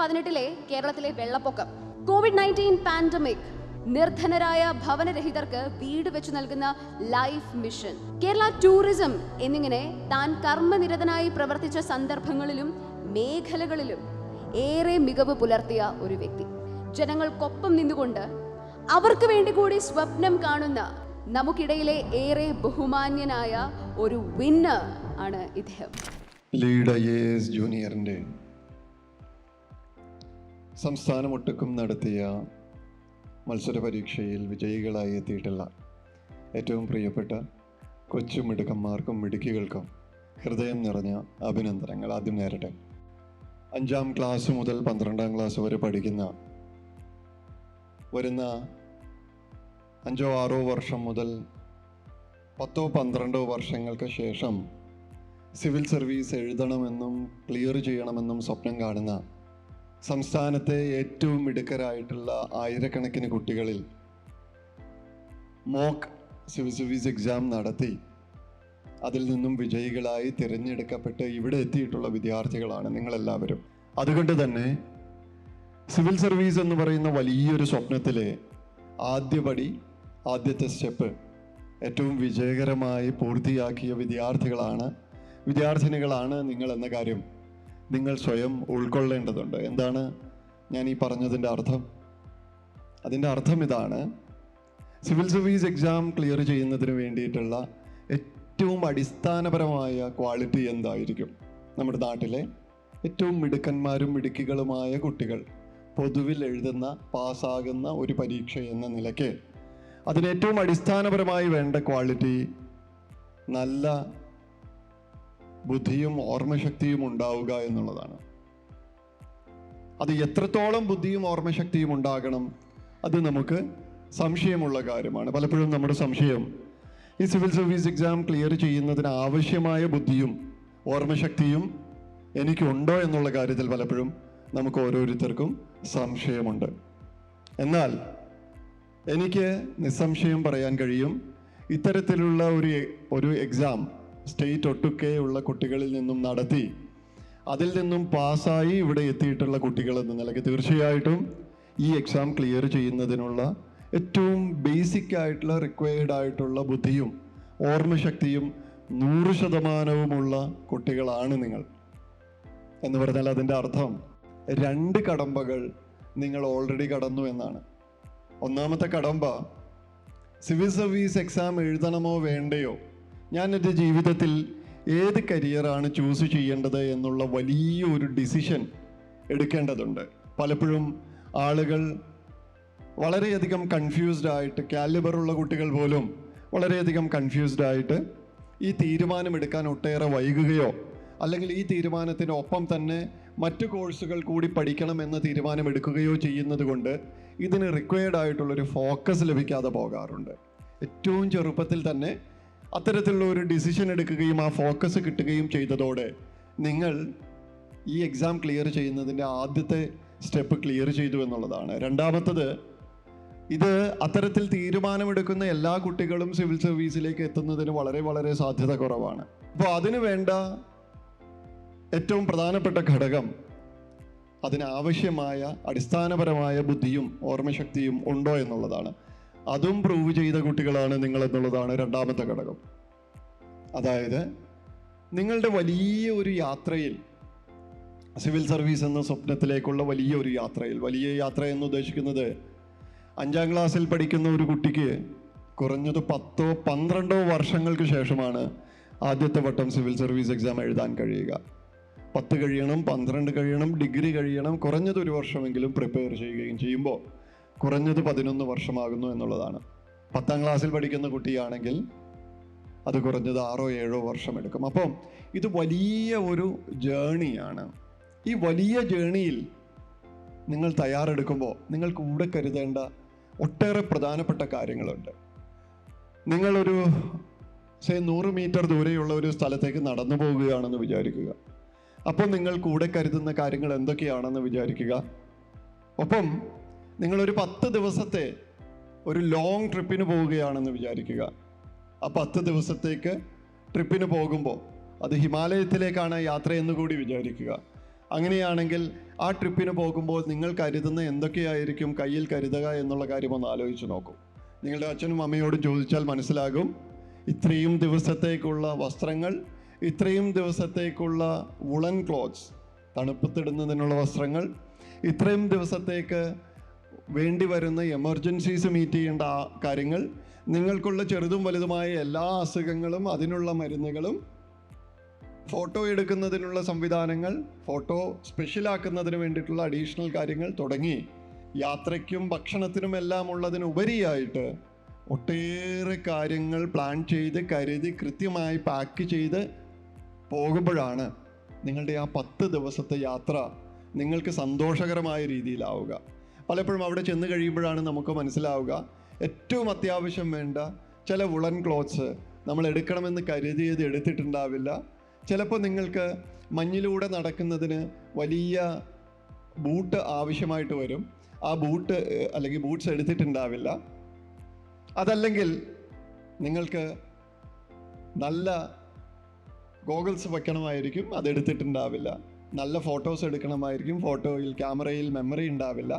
2018 കേരളത്തിലെ വെള്ളപ്പൊക്കം, COVID-19 pandemic, നിർധനരായ ഭവനരഹിതർക്ക് വീട് വെച്ചു നൽകുന്ന ലൈഫ് മിഷൻ, കേരള ടൂറിസം എന്നിങ്ങനെ താൻ കർമ്മനിരതനായി പ്രവർത്തിച്ച സന്ദർഭങ്ങളിലും മേഖലകളിലും ഏറെ മികവ് പുലർത്തിയ ഒരു വ്യക്തി. ജനങ്ങൾക്കൊപ്പം നിന്നുകൊണ്ട് അവർക്ക് വേണ്ടി കൂടി സ്വപ്നം കാണുന്ന നമുക്കിടയിലെ ഏറെ ബഹുമാന്യനായ ഒരു വിന്നർ ആണ് ഇദ്ദേഹം. ലീഡ് IAS ജൂനിയറിൻ്റെ സംസ്ഥാനമൊട്ടുക്കും നടത്തിയ മത്സര പരീക്ഷയിൽ വിജയികളായി എത്തിയിട്ടുള്ള ഏറ്റവും പ്രിയപ്പെട്ട കൊച്ചു മിടുക്കന്മാർക്കും മിടുക്കികൾക്കും ഹൃദയം നിറഞ്ഞ അഭിനന്ദനങ്ങൾ ആദ്യം നേരട്ടെ. 5ാം ക്ലാസ് മുതൽ 12ാം ക്ലാസ് വരെ പഠിക്കുന്ന, വരുന്ന 5-6 വർഷം മുതൽ 10-12 വർഷങ്ങൾക്ക് ശേഷം സിവിൽ സർവീസ് എഴുതണമെന്നും ക്ലിയർ ചെയ്യണമെന്നും സ്വപ്നം കാണുന്ന സംസ്ഥാനത്തെ ഏറ്റവും മിടുക്കരായിട്ടുള്ള ആയിരക്കണക്കിന് കുട്ടികളിൽ മോക്ക് സിവിൽ സർവീസ് എക്സാം നടത്തി അതിൽ നിന്നും വിജയികളായി തിരഞ്ഞെടുക്കപ്പെട്ട് ഇവിടെ എത്തിയിട്ടുള്ള വിദ്യാർത്ഥികളാണ് നിങ്ങളെല്ലാവരും. അതുകൊണ്ട് തന്നെ സിവിൽ സർവീസ് എന്ന് പറയുന്ന വലിയൊരു സ്വപ്നത്തിലെ ആദ്യത്തെ സ്റ്റെപ്പ് ഏറ്റവും വിജയകരമായി പൂർത്തിയാക്കിയ വിദ്യാർത്ഥിനികളാണ് നിങ്ങൾ എന്ന കാര്യം നിങ്ങൾ സ്വയം ഉൾക്കൊള്ളേണ്ടതുണ്ട്. എന്താണ് ഞാൻ ഈ പറഞ്ഞതിൻ്റെ അർത്ഥം? അതിൻ്റെ അർത്ഥം ഇതാണ്: സിവിൽ സർവീസ് എക്സാം ക്ലിയർ ചെയ്യുന്നതിന് വേണ്ടിയിട്ടുള്ള ഏറ്റവും അടിസ്ഥാനപരമായ ക്വാളിറ്റി എന്തായിരിക്കും? നമ്മുടെ നാട്ടിലെ ഏറ്റവും മിടുക്കന്മാരും മിടുക്കികളുമായ കുട്ടികൾ പൊതുവിൽ എഴുതുന്ന പാസ്സാകുന്ന ഒരു പരീക്ഷ എന്ന നിലയ്ക്ക് അതിന് ഏറ്റവും അടിസ്ഥാനപരമായി വേണ്ട ക്വാളിറ്റി നല്ല ബുദ്ധിയും ഓർമ്മശക്തിയും ഉണ്ടാവുക എന്നുള്ളതാണ്. അത് എത്രത്തോളം ബുദ്ധിയും ഓർമ്മശക്തിയും ഉണ്ടാകണം, അത് നമുക്ക് സംശയമുള്ള കാര്യമാണ്. പലപ്പോഴും നമ്മുടെ സംശയം ഈ സിവിൽ സർവീസ് എക്സാം ക്ലിയർ ചെയ്യുന്നതിന് ആവശ്യമായ ബുദ്ധിയും ഓർമ്മശക്തിയും എനിക്കുണ്ടോ എന്നുള്ള കാര്യത്തിൽ പലപ്പോഴും നമുക്ക് ഓരോരുത്തർക്കും സംശയമുണ്ട്. എന്നാൽ എനിക്ക് നിസ്സംശയം പറയാൻ കഴിയും, ഇത്തരത്തിലുള്ള ഒരു എക്സാം സ്റ്റേറ്റ് ഒട്ടുക്കെയുള്ള കുട്ടികളിൽ നിന്നും നടത്തി അതിൽ നിന്നും പാസ്സായി ഇവിടെ എത്തിയിട്ടുള്ള കുട്ടികൾ എന്ന നിലയ്ക്ക് തീർച്ചയായിട്ടും ഈ എക്സാം ക്ലിയർ ചെയ്യുന്നതിനുള്ള ഏറ്റവും ബേസിക് ആയിട്ടുള്ള റിക്വയർഡ് ആയിട്ടുള്ള ബുദ്ധിയും ഓർമ്മശക്തിയും 100% കുട്ടികളാണ് നിങ്ങൾ. എന്ന് പറഞ്ഞാൽ അതിൻ്റെ അർത്ഥം 2 കടമ്പകൾ നിങ്ങൾ ഓൾറെഡി കടന്നു എന്നാണ്. ഒന്നാമത്തെ കടമ്പ, സിവിൽ സർവീസ് എക്സാം എഴുതണമോ വേണ്ടയോ, ഞാൻ എൻ്റെ ജീവിതത്തിൽ ഏത് കരിയറാണ് ചൂസ് ചെയ്യേണ്ടത് എന്നുള്ള വലിയൊരു ഡിസിഷൻ എടുക്കേണ്ടതുണ്ട്. പലപ്പോഴും ആളുകൾ വളരെയധികം കൺഫ്യൂസ്ഡ് ആയിട്ട്, കാലിബറുള്ള കുട്ടികൾ പോലും വളരെയധികം കൺഫ്യൂസ്ഡ് ആയിട്ട് ഈ തീരുമാനമെടുക്കാൻ ഒട്ടേറെ വൈകുകയോ അല്ലെങ്കിൽ ഈ തീരുമാനത്തിനൊപ്പം തന്നെ മറ്റു കോഴ്സുകൾ കൂടി പഠിക്കണം എന്ന തീരുമാനമെടുക്കുകയോ ചെയ്യുന്നത് കൊണ്ട് ഇതിന് റിക്വയർഡ് ആയിട്ടുള്ളൊരു ഫോക്കസ് ലഭിക്കാതെ പോകാറുണ്ട്. ഏറ്റവും ചെറുപ്പത്തിൽ തന്നെ അത്തരത്തിലുള്ള ഒരു ഡിസിഷൻ എടുക്കുകയും ആ ഫോക്കസ് കിട്ടുകയും ചെയ്തതോടെ നിങ്ങൾ ഈ എക്സാം ക്ലിയർ ചെയ്യുന്നതിൻ്റെ ആദ്യത്തെ സ്റ്റെപ്പ് ക്ലിയർ ചെയ്തു എന്നുള്ളതാണ്. രണ്ടാമത്തത്, ഇത് അത്തരത്തിൽ തീരുമാനമെടുക്കുന്ന എല്ലാ കുട്ടികളും സിവിൽ സർവീസിലേക്ക് എത്തുന്നതിന് വളരെ വളരെ സാധ്യത കുറവാണ്. അപ്പോൾ അതിന് വേണ്ട ഏറ്റവും പ്രധാനപ്പെട്ട ഘടകം അതിനാവശ്യമായ അടിസ്ഥാനപരമായ ബുദ്ധിയും ഓർമ്മശക്തിയും ഉണ്ടോ എന്നുള്ളതാണ്. അതും പ്രൂവ് ചെയ്ത കുട്ടികളാണ് നിങ്ങൾ എന്നുള്ളതാണ് രണ്ടാമത്തെ ഘടകം. അതായത് നിങ്ങളുടെ വലിയ ഒരു യാത്രയിൽ, സിവിൽ സർവീസ് എന്ന സ്വപ്നത്തിലേക്കുള്ള വലിയ യാത്ര എന്ന് ഉദ്ദേശിക്കുന്നത് 5ാം ക്ലാസ്സിൽ പഠിക്കുന്ന ഒരു കുട്ടിക്ക് കുറഞ്ഞത് 10-12 വർഷങ്ങൾക്ക് ശേഷമാണ് ആദ്യത്തെ വട്ടം സിവിൽ സർവീസ് എക്സാം എഴുതാൻ കഴിയുക. 10 കഴിയണം, 12 കഴിയണം, ഡിഗ്രി കഴിയണം, കുറഞ്ഞത് 1 വർഷമെങ്കിലും പ്രിപ്പയർ ചെയ്യുമ്പോൾ കുറഞ്ഞത് 11 വർഷമാകുന്നു എന്നുള്ളതാണ്. 10ാം ക്ലാസ്സിൽ പഠിക്കുന്ന കുട്ടിയാണെങ്കിൽ അത് കുറഞ്ഞത് 6-7 വർഷം എടുക്കും. അപ്പം ഇത് വലിയ ഒരു ജേണിയാണ്. ഈ വലിയ ജേണിയിൽ നിങ്ങൾ തയ്യാറെടുക്കുമ്പോൾ നിങ്ങൾ കൂടെ കരുതേണ്ട ഒട്ടേറെ പ്രധാനപ്പെട്ട കാര്യങ്ങളുണ്ട്. നിങ്ങളൊരു 100 മീറ്റർ ദൂരെയുള്ള ഒരു സ്ഥലത്തേക്ക് നടന്നു പോകുകയാണെന്ന് വിചാരിക്കുക. അപ്പോൾ നിങ്ങൾ കൂടെ കരുതുന്ന കാര്യങ്ങൾ എന്തൊക്കെയാണെന്ന് വിചാരിക്കുക. ഒപ്പം നിങ്ങളൊരു 10 ദിവസത്തെ ഒരു ലോങ് ട്രിപ്പിന് പോവുകയാണെന്ന് വിചാരിക്കുക. ആ 10 ദിവസത്തേക്ക് ട്രിപ്പിന് പോകുമ്പോൾ അത് ഹിമാലയത്തിലേക്കാണ് യാത്രയെന്ന് കൂടി വിചാരിക്കുക. അങ്ങനെയാണെങ്കിൽ ആ ട്രിപ്പിന് പോകുമ്പോൾ നിങ്ങൾ കരുതുന്ന എന്തൊക്കെയായിരിക്കും കയ്യിൽ കരുതുക എന്നുള്ള കാര്യം ഒന്ന് ആലോചിച്ച് നോക്കൂ. നിങ്ങളുടെ അച്ഛനും അമ്മയോടും ചോദിച്ചാൽ മനസ്സിലാകും. ഇത്രയും ദിവസത്തേക്കുള്ള വസ്ത്രങ്ങൾ, ഇത്രയും ദിവസത്തേക്കുള്ള വുളൻ ക്ലോത്ത്സ്, തണുപ്പത്തിടുന്നതിനുള്ള വസ്ത്രങ്ങൾ, ഇത്രയും ദിവസത്തേക്ക് വേണ്ടി വരുന്ന എമർജൻസീസ് മീറ്റ് ചെയ്യേണ്ട കാര്യങ്ങൾ, നിങ്ങൾക്കുള്ള ചെറുതും വലുതുമായ എല്ലാ അസുഖങ്ങളും അതിനുള്ള മരുന്നുകളും, ഫോട്ടോ എടുക്കുന്നതിനുള്ള സംവിധാനങ്ങൾ, ഫോട്ടോ സ്പെഷ്യലാക്കുന്നതിന് വേണ്ടിയിട്ടുള്ള അഡീഷണൽ കാര്യങ്ങൾ തുടങ്ങി യാത്രയ്ക്കും ഭക്ഷണത്തിനുമെല്ലാം ഉള്ളതിനുപരിയായിട്ട് ഒട്ടേറെ കാര്യങ്ങൾ പ്ലാൻ ചെയ്ത് കരുതി കൃത്യമായി പാക്ക് ചെയ്ത് പോകുമ്പോഴാണ് നിങ്ങളുടെ ആ 10 ദിവസത്തെ യാത്ര നിങ്ങൾക്ക് സന്തോഷകരമായ രീതിയിലാവുക. പലപ്പോഴും അവിടെ ചെന്ന് കഴിയുമ്പോഴാണ് നമുക്ക് മനസ്സിലാവുക ഏറ്റവും അത്യാവശ്യം വേണ്ട ചില വുളൻ ക്ലോത്ത്സ് നമ്മൾ എടുക്കണമെന്ന് കരുതിയത് എടുത്തിട്ടുണ്ടാവില്ല. ചിലപ്പോൾ നിങ്ങൾക്ക് മഞ്ഞിലൂടെ നടക്കുന്നതിന് വലിയ ബൂട്ട് ആവശ്യമായിട്ട് വരും. ആ ബൂട്ട് അല്ലെങ്കിൽ ബൂട്ട്സ് എടുത്തിട്ടുണ്ടാവില്ല. അതല്ലെങ്കിൽ നിങ്ങൾക്ക് നല്ല ഗോഗിൾസ് വയ്ക്കണമായിരിക്കും, അതെടുത്തിട്ടുണ്ടാവില്ല. നല്ല ഫോട്ടോസ് എടുക്കണമായിരിക്കും, ഫോട്ടോയിൽ ക്യാമറയിൽ മെമ്മറി ഉണ്ടാവില്ല.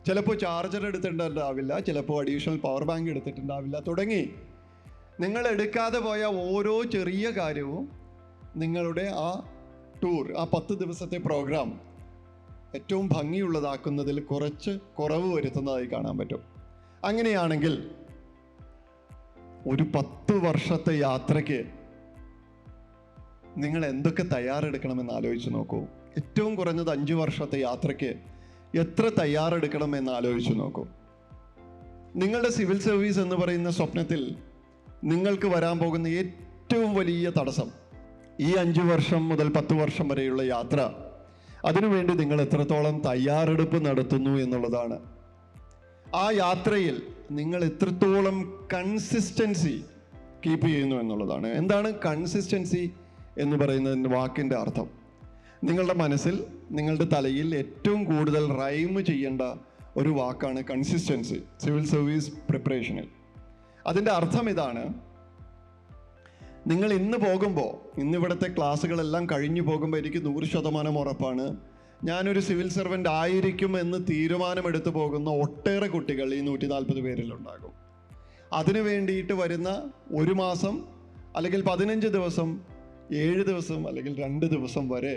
ചിലപ്പോൾ ചാർജർ എടുത്തിട്ടുണ്ടാവില്ല, ചിലപ്പോൾ അഡീഷണൽ പവർ ബാങ്ക് എടുത്തിട്ടുണ്ടാവില്ല. തുടങ്ങി നിങ്ങൾ എടുക്കാതെ പോയ ഓരോ ചെറിയ കാര്യവും നിങ്ങളുടെ ആ ടൂർ, ആ 10 ദിവസത്തെ പ്രോഗ്രാം ഏറ്റവും ഭംഗിയുള്ളതാക്കുന്നതിൽ കുറച്ച് കുറവ് വരുത്തുന്നതായി കാണാൻ പറ്റും. അങ്ങനെയാണെങ്കിൽ ഒരു 10 വർഷത്തെ യാത്രയ്ക്ക് നിങ്ങൾ എന്തൊക്കെ തയ്യാറെടുക്കണമെന്ന് ആലോചിച്ച് നോക്കൂ. ഏറ്റവും കുറഞ്ഞത് 5 വർഷത്തെ യാത്രയ്ക്ക് എത്ര തയ്യാറെടുക്കണമെന്ന് ആലോചിച്ച് നോക്കൂ. നിങ്ങളുടെ സിവിൽ സർവീസ് എന്ന് പറയുന്ന സ്വപ്നത്തിൽ നിങ്ങൾക്ക് വരാൻ പോകുന്ന ഏറ്റവും വലിയ തടസ്സം ഈ 5 വർഷം മുതൽ 10 വർഷം വരെയുള്ള യാത്ര, അതിനുവേണ്ടി നിങ്ങൾ എത്രത്തോളം തയ്യാറെടുപ്പ് നടത്തുന്നു എന്നുള്ളതാണ്. ആ യാത്രയിൽ നിങ്ങൾ എത്രത്തോളം കൺസിസ്റ്റൻസി കീപ്പ് ചെയ്യുന്നു എന്നുള്ളതാണ്. എന്താണ് കൺസിസ്റ്റൻസി എന്ന് പറയുന്നതിൻ്റെ വാക്കിൻ്റെ അർത്ഥം? നിങ്ങളുടെ മനസ്സിൽ, നിങ്ങളുടെ തലയിൽ ഏറ്റവും കൂടുതൽ റൈം ചെയ്യേണ്ട ഒരു വാക്കാണ് കൺസിസ്റ്റൻസി സിവിൽ സർവീസ് പ്രിപ്പറേഷനിൽ. അതിൻ്റെ അർത്ഥം ഇതാണ്: നിങ്ങൾ ഇന്ന് പോകുമ്പോൾ, ഇന്നിവിടുത്തെ ക്ലാസ്സുകളെല്ലാം കഴിഞ്ഞു പോകുമ്പോൾ എനിക്ക് 100% ഉറപ്പാണ് ഞാനൊരു സിവിൽ സർവൻ്റ് ആയിരിക്കും എന്ന് തീരുമാനമെടുത്ത് പോകുന്ന ഒട്ടേറെ കുട്ടികൾ ഈ 140 പേരിലുണ്ടാകും. അതിനു വേണ്ടിയിട്ട് വരുന്ന 1 മാസം അല്ലെങ്കിൽ 15 ദിവസം, 7 ദിവസം അല്ലെങ്കിൽ 2 ദിവസം വരെ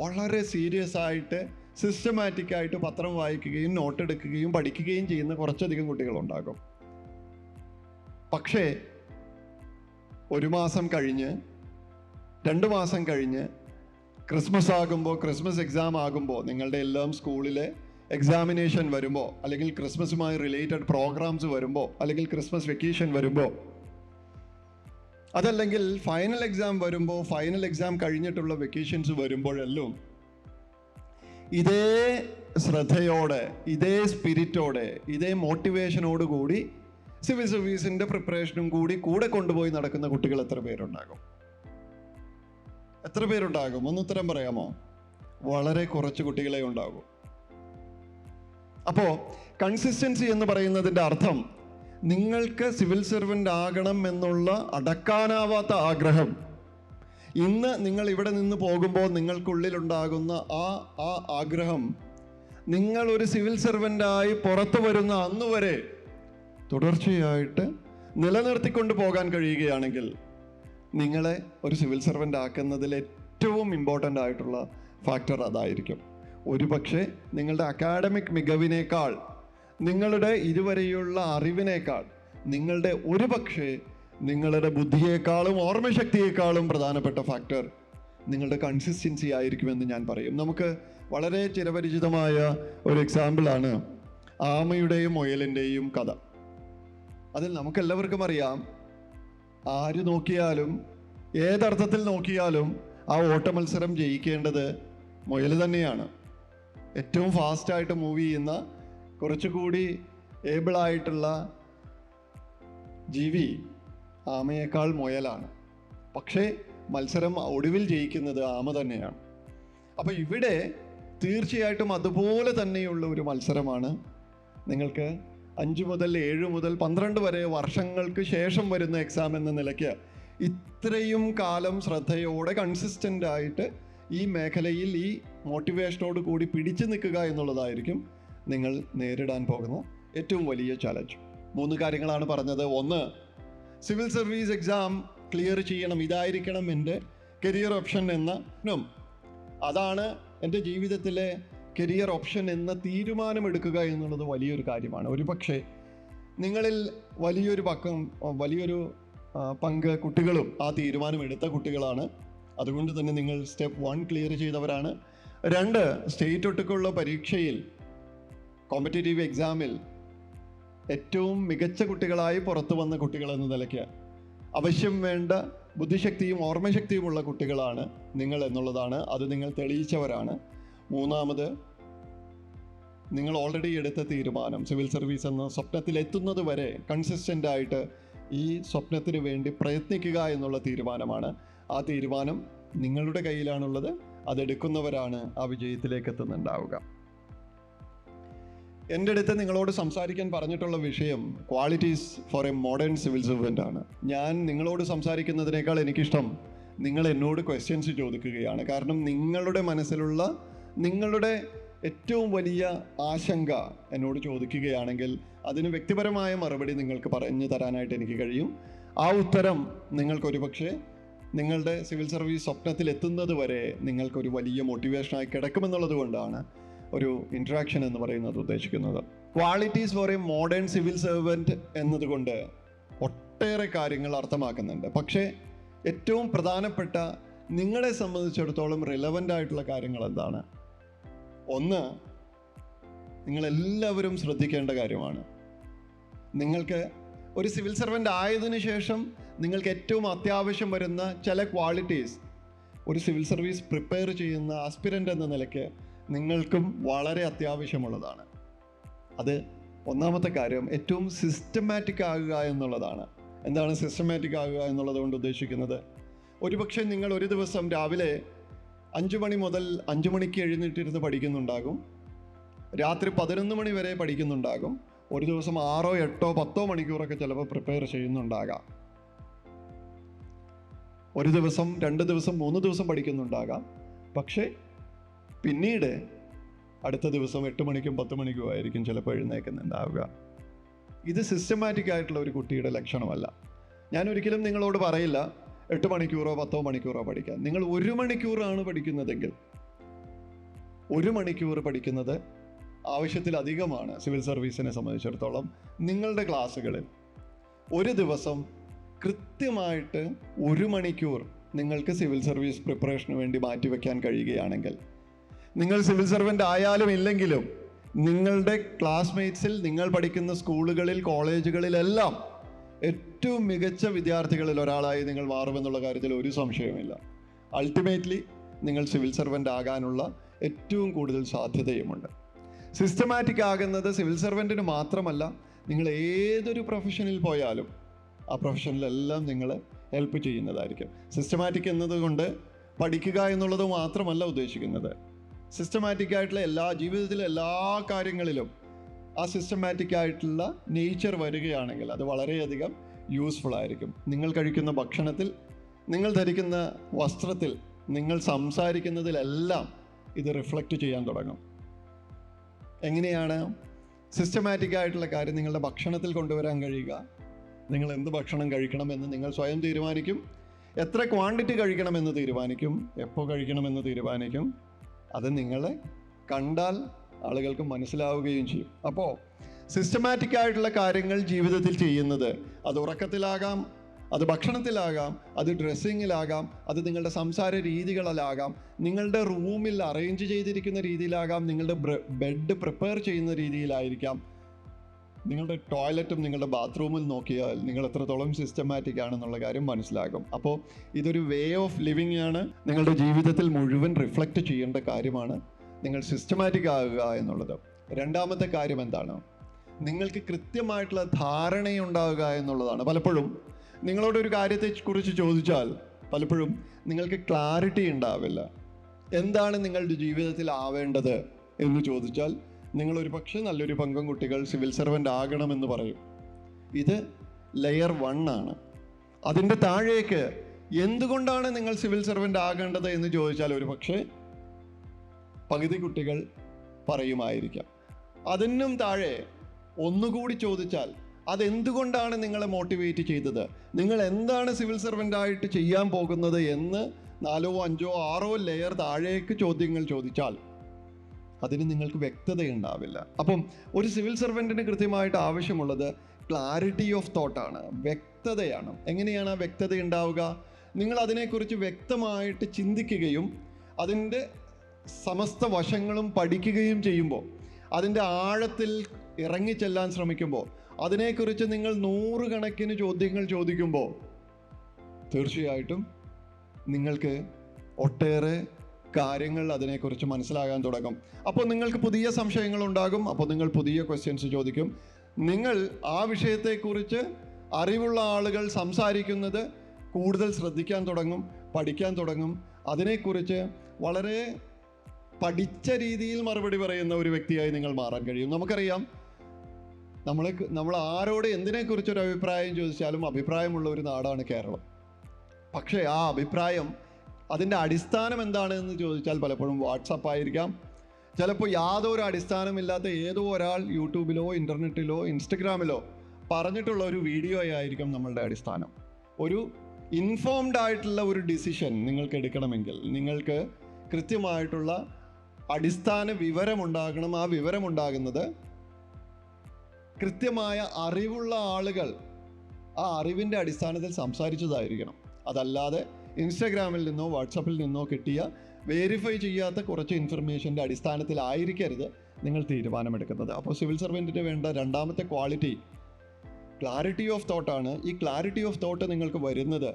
വളരെ സീരിയസ് ആയിട്ട് സിസ്റ്റമാറ്റിക്കായിട്ട് പത്രം വായിക്കുകയും നോട്ടെടുക്കുകയും പഠിക്കുകയും ചെയ്യുന്ന കുറച്ചധികം കുട്ടികളുണ്ടാകും. പക്ഷേ 1 മാസം കഴിഞ്ഞ്, 2 മാസം കഴിഞ്ഞ്, ക്രിസ്മസ് ആകുമ്പോൾ, ക്രിസ്മസ് എക്സാം ആകുമ്പോൾ, നിങ്ങളുടെ എല്ലാം സ്കൂളിലെ എക്സാമിനേഷൻ വരുമ്പോൾ, അല്ലെങ്കിൽ ക്രിസ്മസുമായി റിലേറ്റഡ് പ്രോഗ്രാംസ് വരുമ്പോൾ, അല്ലെങ്കിൽ ക്രിസ്മസ് വെക്കേഷൻ വരുമ്പോൾ, അതല്ലെങ്കിൽ ഫൈനൽ എക്സാം വരുമ്പോൾ, ഫൈനൽ എക്സാം കഴിഞ്ഞിട്ടുള്ള വെക്കേഷൻസ് വരുമ്പോഴെല്ലാം ഇതേ ശ്രദ്ധയോടെ, ഇതേ സ്പിരിറ്റോടെ, ഇതേ മോട്ടിവേഷനോട് കൂടി സിവിൽ സർവീസിൻ്റെ പ്രിപ്പറേഷനും കൂടെ കൊണ്ടുപോയി നടക്കുന്ന കുട്ടികൾ എത്ര പേരുണ്ടാകും? എത്ര പേരുണ്ടാകും? ഒന്ന് ഉത്തരം പറയാമോ? വളരെ കുറച്ച് കുട്ടികളെ ഉണ്ടാകും. അപ്പോൾ കൺസിസ്റ്റൻസി എന്ന് പറയുന്നതിൻ്റെ അർത്ഥം നിങ്ങൾക്ക് സിവിൽ സർവൻ്റ് ആകണം എന്നുള്ള അടക്കാനാവാത്ത ആഗ്രഹം ഇന്ന് നിങ്ങൾ ഇവിടെ നിന്ന് പോകുമ്പോൾ നിങ്ങൾക്കുള്ളിലുണ്ടാകുന്ന ആ ആഗ്രഹം നിങ്ങൾ ഒരു സിവിൽ സർവൻ്റായി പുറത്തു വരുന്ന അന്ന് വരെ തുടർച്ചയായിട്ട് നിലനിർത്തിക്കൊണ്ട് പോകാൻ കഴിയുകയാണെങ്കിൽ നിങ്ങളെ ഒരു സിവിൽ സർവൻ്റ് ആക്കുന്നതിൽ ഏറ്റവും ഇമ്പോർട്ടൻ്റ് ആയിട്ടുള്ള ഫാക്ടർ അതായിരിക്കും. ഒരുപക്ഷെ നിങ്ങളുടെ അക്കാഡമിക് മികവിനേക്കാൾ, നിങ്ങളുടെ ഇതുവരെയുള്ള അറിവിനേക്കാൾ, നിങ്ങളുടെ ബുദ്ധിയേക്കാളും ഓർമ്മശക്തിയേക്കാളും പ്രധാനപ്പെട്ട ഫാക്ടർ നിങ്ങളുടെ കൺസിസ്റ്റൻസി ആയിരിക്കുമെന്ന് ഞാൻ പറയും. നമുക്ക് വളരെ ചിരപരിചിതമായ ഒരു എക്സാമ്പിളാണ് ആമയുടെയും മുയലിൻ്റെയും കഥ. അതിൽ നമുക്കെല്ലാവർക്കും അറിയാം, ആര് നോക്കിയാലും, ഏതർത്ഥത്തിൽ നോക്കിയാലും ആ ഓട്ട മത്സരം ജയിക്കേണ്ടത് മുയൽ തന്നെയാണ്. ഏറ്റവും ഫാസ്റ്റായിട്ട് മൂവ് ചെയ്യുന്ന, കുറച്ചുകൂടി ഏബിളായിട്ടുള്ള ജീവി ആമയേക്കാൾ മുയലാണ്. പക്ഷേ മത്സരം ഒടുവിൽ ജയിക്കുന്നത് ആമ തന്നെയാണ്. അപ്പോൾ ഇവിടെ തീർച്ചയായിട്ടും അതുപോലെ തന്നെയുള്ള ഒരു മത്സരമാണ് നിങ്ങൾക്ക് 5 മുതൽ 7 മുതൽ 12 വരെ വർഷങ്ങൾക്ക് ശേഷം വരുന്ന എക്സാം എന്ന നിലയ്ക്ക് ഇത്രയും കാലം ശ്രദ്ധയോടെ കൺസിസ്റ്റൻ്റ് ആയിട്ട് ഈ മേഖലയിൽ ഈ മോട്ടിവേഷനോട് കൂടി പിടിച്ചു നിൽക്കുക എന്നുള്ളതായിരിക്കും നിങ്ങൾ നേരിടാൻ പോകുന്ന ഏറ്റവും വലിയ ചലഞ്ച്. 3 കാര്യങ്ങളാണ് പറഞ്ഞത്. 1, സിവിൽ സർവീസ് എക്സാം ക്ലിയർ ചെയ്യണം, ഇതായിരിക്കണം എൻ്റെ കരിയർ ഓപ്ഷൻ അതാണ് എൻ്റെ ജീവിതത്തിലെ കരിയർ ഓപ്ഷൻ എന്ന തീരുമാനമെടുക്കുക എന്നുള്ളത് വലിയൊരു കാര്യമാണ്. ഒരുപക്ഷെ നിങ്ങളിൽ വലിയൊരു പങ്ക് കുട്ടികളും ആ തീരുമാനമെടുത്ത കുട്ടികളാണ്. അതുകൊണ്ട് തന്നെ നിങ്ങൾ സ്റ്റെപ്പ് 1 ക്ലിയർ ചെയ്തവരാണ്. 2, സ്റ്റേറ്റ് ഒട്ടുക്കുള്ള പരീക്ഷയിൽ കോമ്പറ്റേറ്റീവ് എക്സാമിൽ ഏറ്റവും മികച്ച കുട്ടികളായി പുറത്തു വന്ന കുട്ടികൾ എന്ന നിലയ്ക്ക് അവശ്യം വേണ്ട ബുദ്ധിശക്തിയും ഓർമ്മശക്തിയുമുള്ള കുട്ടികളാണ് നിങ്ങൾ എന്നുള്ളതാണ്. അത് നിങ്ങൾ തെളിയിച്ചവരാണ്. 3, നിങ്ങൾ ഓൾറെഡി എടുത്ത തീരുമാനം സിവിൽ സർവീസ് എന്ന സ്വപ്നത്തിലെത്തുന്നത് വരെ കൺസിസ്റ്റൻ്റ് ആയിട്ട് ഈ സ്വപ്നത്തിന് വേണ്ടി പ്രയത്നിക്കുക എന്നുള്ള തീരുമാനമാണ്. ആ തീരുമാനം നിങ്ങളുടെ കയ്യിലാണുള്ളത്. അതെടുക്കുന്നവരാണ് ആ വിജയത്തിലേക്ക് എത്തുന്നുണ്ടാവുക. എൻ്റെ അടുത്ത് നിങ്ങളോട് സംസാരിക്കാൻ പറഞ്ഞിട്ടുള്ള വിഷയം qualities for a modern civil servant ആണ്. ഞാൻ നിങ്ങളോട് സംസാരിക്കുന്നതിനേക്കാൾ എനിക്കിഷ്ടം നിങ്ങൾ എന്നോട് ക്വസ്റ്റ്യൻസ് ചോദിക്കുകയാണ്. കാരണം നിങ്ങളുടെ മനസ്സിലുള്ള നിങ്ങളുടെ ഏറ്റവും വലിയ ആശങ്ക എന്നോട് ചോദിക്കുകയാണെങ്കിൽ അതിന് വ്യക്തിപരമായ മറുപടി നിങ്ങൾക്ക് പറഞ്ഞു തരാനായിട്ട് എനിക്ക് കഴിയും. ആ ഉത്തരം നിങ്ങൾക്കൊരുപക്ഷെ നിങ്ങളുടെ സിവിൽ സർവീസ് സ്വപ്നത്തിൽ എത്തുന്നത് വരെ നിങ്ങൾക്കൊരു വലിയ മോട്ടിവേഷനായി കിടക്കുമെന്നുള്ളത് കൊണ്ടാണ് ഒരു ഇൻട്രാക്ഷൻ എന്ന് പറയുന്നത് ഉദ്ദേശിക്കുന്നത്. Qualities for a modern civil servant എന്നതുകൊണ്ട് ഒട്ടേറെ കാര്യങ്ങൾ അർത്ഥമാക്കുന്നുണ്ട്. പക്ഷേ ഏറ്റവും പ്രധാനപ്പെട്ട നിങ്ങളെ സംബന്ധിച്ചിടത്തോളം റിലവൻ്റ് ആയിട്ടുള്ള കാര്യങ്ങൾ എന്താണ്? 1, നിങ്ങളെല്ലാവരും ശ്രദ്ധിക്കേണ്ട കാര്യമാണ്. നിങ്ങൾക്ക് ഒരു സിവിൽ സർവൻ്റ് ആയതിനു ശേഷം നിങ്ങൾക്ക് ഏറ്റവും അത്യാവശ്യം വരുന്ന ചില ക്വാളിറ്റീസ് ഒരു സിവിൽ സർവീസ് പ്രിപ്പയർ ചെയ്യുന്ന ആസ്പിരൻ്റ് എന്ന നിലയ്ക്ക് നിങ്ങൾക്കും വളരെ അത്യാവശ്യമുള്ളതാണ്. അത് 1ാമത്തെ കാര്യം ഏറ്റവും സിസ്റ്റമാറ്റിക് ആകുക എന്നുള്ളതാണ്. എന്താണ് സിസ്റ്റമാറ്റിക് ആകുക എന്നുള്ളത് കൊണ്ട് ഉദ്ദേശിക്കുന്നത്? ഒരുപക്ഷെ നിങ്ങൾ ഒരു ദിവസം രാവിലെ 5 മണി മുതൽ 5 മണിക്ക് എഴുന്നേറ്റിരുന്ന് പഠിക്കുന്നുണ്ടാകും. രാത്രി 11 മണി വരെ പഠിക്കുന്നുണ്ടാകും. ഒരു ദിവസം 6, 8, 10 മണിക്കൂറൊക്കെ ചിലപ്പോൾ പ്രിപ്പയർ ചെയ്യുന്നുണ്ടാകാം. ഒരു ദിവസം 2 ദിവസം 3 ദിവസം പഠിക്കുന്നുണ്ടാകാം. പക്ഷേ പിന്നീട് അടുത്ത ദിവസം 8 മണിക്കും 10 മണിക്കും ആയിരിക്കും ചിലപ്പോൾ എഴുന്നേൽക്കുന്നുണ്ടാവുക. ഇത് സിസ്റ്റമാറ്റിക് ആയിട്ടുള്ള ഒരു കുട്ടിയുടെ ലക്ഷണമല്ല. ഞാൻ ഒരിക്കലും നിങ്ങളോട് പറയില്ല 8 മണിക്കൂറോ 10 മണിക്കൂറോ പഠിക്കാൻ. നിങ്ങൾ 1 മണിക്കൂറാണ് പഠിക്കുന്നതെങ്കിൽ 1 മണിക്കൂർ പഠിക്കുന്നത് ആവശ്യത്തിലധികമാണ് സിവിൽ സർവീസിനെ സംബന്ധിച്ചിടത്തോളം. നിങ്ങളുടെ ക്ലാസ്സുകളിൽ ഒരു ദിവസം കൃത്യമായിട്ട് 1 മണിക്കൂർ നിങ്ങൾക്ക് സിവിൽ സർവീസ് പ്രിപ്പറേഷന് വേണ്ടി മാറ്റിവെക്കാൻ കഴിയുകയാണെങ്കിൽ നിങ്ങൾ സിവിൽ സർവൻ്റ് ആയാലും ഇല്ലെങ്കിലും നിങ്ങളുടെ ക്ലാസ്മേറ്റ്സിൽ നിങ്ങൾ പഠിക്കുന്ന സ്കൂളുകളിൽ കോളേജുകളിലെല്ലാം ഏറ്റവും മികച്ച വിദ്യാർത്ഥികളിൽ ഒരാളായി നിങ്ങൾ മാറുമെന്നുള്ള കാര്യത്തിൽ ഒരു സംശയവുമില്ല. അൾട്ടിമേറ്റ്ലി നിങ്ങൾ സിവിൽ സർവൻ്റ് ആകാനുള്ള ഏറ്റവും കൂടുതൽ സാധ്യതയുമുണ്ട്. സിസ്റ്റമാറ്റിക് ആകുന്നത് സിവിൽ സർവൻറ്റിന് മാത്രമല്ല, നിങ്ങൾ ഏതൊരു പ്രൊഫഷനിൽ പോയാലും ആ പ്രൊഫഷനിലെല്ലാം നിങ്ങളെ ഹെൽപ്പ് ചെയ്യുന്നതായിരിക്കും. സിസ്റ്റമാറ്റിക് എന്നതുകൊണ്ട് പഠിക്കുക എന്നുള്ളത് മാത്രമല്ല ഉദ്ദേശിക്കുന്നത്. സിസ്റ്റമാറ്റിക് ആയിട്ടുള്ള ജീവിതത്തിലെ എല്ലാ കാര്യങ്ങളിലും ആ സിസ്റ്റമാറ്റിക് ആയിട്ടുള്ള നേച്ചർ വരികയാണെങ്കിൽ അത് വളരെയധികം യൂസ്ഫുൾ ആയിരിക്കും. നിങ്ങൾ കഴിക്കുന്ന ഭക്ഷണത്തിൽ, നിങ്ങൾ ധരിക്കുന്ന വസ്ത്രത്തിൽ, നിങ്ങൾ സംസാരിക്കുന്നതിലെല്ലാം ഇത് റിഫ്ലക്റ്റ് ചെയ്യാൻ തുടങ്ങും. എങ്ങനെയാണ് സിസ്റ്റമാറ്റിക് ആയിട്ടുള്ള കാര്യം നിങ്ങളുടെ ഭക്ഷണത്തിൽ കൊണ്ടുവരാൻ കഴിയുക? നിങ്ങൾ എന്ത് ഭക്ഷണം കഴിക്കണമെന്ന് നിങ്ങൾ സ്വയം തീരുമാനിക്കും. എത്ര ക്വാണ്ടിറ്റി കഴിക്കണമെന്ന് തീരുമാനിക്കും. എപ്പോൾ കഴിക്കണമെന്ന് തീരുമാനിക്കും. അത് നിങ്ങളെ കണ്ടാൽ ആളുകൾക്ക് മനസ്സിലാവുകയും ചെയ്യും. അപ്പോൾ സിസ്റ്റമാറ്റിക് ആയിട്ടുള്ള കാര്യങ്ങൾ ജീവിതത്തിൽ ചെയ്യുന്നത് അത് ഉറക്കത്തിലാകാം, അത് ഭക്ഷണത്തിലാകാം, അത് ഡ്രസ്സിങ്ങിലാകാം, അത് നിങ്ങളുടെ സംസാര രീതികളിലാകാം, നിങ്ങളുടെ റൂമിൽ അറേഞ്ച് ചെയ്തിരിക്കുന്ന രീതിയിലാകാം, നിങ്ങളുടെ ബെഡ് പ്രിപ്പയർ ചെയ്യുന്ന രീതിയിലായിരിക്കാം, നിങ്ങളുടെ ടോയ്ലറ്റും നിങ്ങളുടെ ബാത്റൂമിൽ നോക്കിയാൽ നിങ്ങൾ എത്രത്തോളം സിസ്റ്റമാറ്റിക് ആണെന്നുള്ള കാര്യം മനസ്സിലാകും. അപ്പോൾ ഇതൊരു വേ ഓഫ് ലിവിങ് ആണ്. നിങ്ങളുടെ ജീവിതത്തിൽ മുഴുവൻ റിഫ്ലക്റ്റ് ചെയ്യേണ്ട കാര്യമാണ് നിങ്ങൾ സിസ്റ്റമാറ്റിക് ആകുക എന്നുള്ളത്. 2ാമത്തെ കാര്യം എന്താണ്? നിങ്ങൾക്ക് കൃത്യമായിട്ടുള്ള ധാരണയുണ്ടാവുക എന്നുള്ളതാണ്. പലപ്പോഴും നിങ്ങളോടൊരു കാര്യത്തെക്കുറിച്ച് ചോദിച്ചാൽ പലപ്പോഴും നിങ്ങൾക്ക് ക്ലാരിറ്റി ഉണ്ടാവില്ല. എന്താണ് നിങ്ങളുടെ ജീവിതത്തിൽ ആവേണ്ടത് എന്ന് ചോദിച്ചാൽ നിങ്ങളൊരു പക്ഷേ നല്ലൊരു പങ്കം കുട്ടികൾ സിവിൽ സർവൻ്റ് ആകണമെന്ന് പറയും. ഇത് ലെയർ 1 ആണ്. അതിൻ്റെ താഴേക്ക് എന്തുകൊണ്ടാണ് നിങ്ങൾ സിവിൽ സർവൻ്റ് ആകേണ്ടത് എന്ന് ചോദിച്ചാൽ ഒരു പക്ഷേ പകുതി കുട്ടികൾ പറയുമായിരിക്കാം. അതിനും താഴെ ഒന്നുകൂടി ചോദിച്ചാൽ അതെന്തുകൊണ്ടാണ് നിങ്ങളെ മോട്ടിവേറ്റ് ചെയ്തത്, നിങ്ങൾ എന്താണ് സിവിൽ സർവൻ്റായിട്ട് ചെയ്യാൻ പോകുന്നത് എന്ന് 4, 5, 6 ലെയർ താഴേക്ക് ചോദ്യങ്ങൾ ചോദിച്ചാൽ അതിന് നിങ്ങൾക്ക് വ്യക്തതയുണ്ടാവില്ല. അപ്പം ഒരു സിവിൽ സർവൻറ്റിന് കൃത്യമായിട്ട് ആവശ്യമുള്ളത് ക്ലാരിറ്റി ഓഫ് തോട്ടാണ്, വ്യക്തതയാണ്. എങ്ങനെയാണ് ആ വ്യക്തത ഉണ്ടാവുക? നിങ്ങൾ അതിനെക്കുറിച്ച് വ്യക്തമായിട്ട് ചിന്തിക്കുകയും അതിൻ്റെ സമസ്ത വശങ്ങളും പഠിക്കുകയും ചെയ്യുമ്പോൾ, അതിൻ്റെ ആഴത്തിൽ ഇറങ്ങിച്ചെല്ലാൻ ശ്രമിക്കുമ്പോൾ, അതിനെക്കുറിച്ച് നിങ്ങൾ 100 കണക്കിന് ചോദ്യങ്ങൾ ചോദിക്കുമ്പോൾ തീർച്ചയായിട്ടും നിങ്ങൾക്ക് ഒട്ടേറെ കാര്യങ്ങൾ അതിനെക്കുറിച്ച് മനസ്സിലാകാൻ തുടങ്ങും. അപ്പോൾ നിങ്ങൾക്ക് പുതിയ സംശയങ്ങളുണ്ടാകും, അപ്പോൾ നിങ്ങൾ പുതിയ ക്വസ്റ്റ്യൻസ് ചോദിക്കും. നിങ്ങൾ ആ വിഷയത്തെക്കുറിച്ച് അറിവുള്ള ആളുകൾ സംസാരിക്കുന്നത് കൂടുതൽ ശ്രദ്ധിക്കാൻ തുടങ്ങും, പഠിക്കാൻ തുടങ്ങും. അതിനെക്കുറിച്ച് വളരെ പഠിച്ച രീതിയിൽ മറുപടി പറയുന്ന ഒരു വ്യക്തിയായി നിങ്ങൾ മാറാൻ കഴിയും. നമുക്കറിയാം, നമ്മൾ ആരോട് എന്തിനെക്കുറിച്ചൊരു അഭിപ്രായം ചോദിച്ചാലും അഭിപ്രായമുള്ള ഒരു നാടാണ് കേരളം. പക്ഷേ ആ അഭിപ്രായം അതിൻ്റെ അടിസ്ഥാനം എന്താണെന്ന് ചോദിച്ചാൽ പലപ്പോഴും വാട്സപ്പ് ആയിരിക്കാം, ചിലപ്പോൾ യാതൊരു അടിസ്ഥാനമില്ലാത്ത ഏതോ ഒരാൾ യൂട്യൂബിലോ ഇൻ്റർനെറ്റിലോ ഇൻസ്റ്റഗ്രാമിലോ പറഞ്ഞിട്ടുള്ള ഒരു വീഡിയോ ആയിരിക്കും നമ്മളുടെ അടിസ്ഥാനം. ഒരു ഇൻഫോംഡ് ആയിട്ടുള്ള ഒരു ഡിസിഷൻ നിങ്ങൾക്ക് എടുക്കണമെങ്കിൽ നിങ്ങൾക്ക് കൃത്യമായിട്ടുള്ള അടിസ്ഥാന വിവരമുണ്ടാകണം. ആ വിവരമുണ്ടാകുന്നത് കൃത്യമായ അറിവുള്ള ആളുകൾ ആ അറിവിൻ്റെ അടിസ്ഥാനത്തിൽ സംസാരിച്ചതായിരിക്കണം. അതല്ലാതെ ഇൻസ്റ്റഗ്രാമിൽ നിന്നോ വാട്സപ്പിൽ നിന്നോ കിട്ടിയ വെരിഫൈ ചെയ്യാത്ത കുറച്ച് ഇൻഫർമേഷൻ്റെ അടിസ്ഥാനത്തിലായിരിക്കരുത് നിങ്ങൾ തീരുമാനമെടുക്കുന്നത്. അപ്പോൾ സിവിൽ സർവൻറ്റിന് വേണ്ട രണ്ടാമത്തെ ക്വാളിറ്റി ക്ലാരിറ്റി ഓഫ് തോട്ടാണ്. ഈ ക്ലാരിറ്റി ഓഫ് തോട്ട് നിങ്ങൾക്ക് വരുന്നത്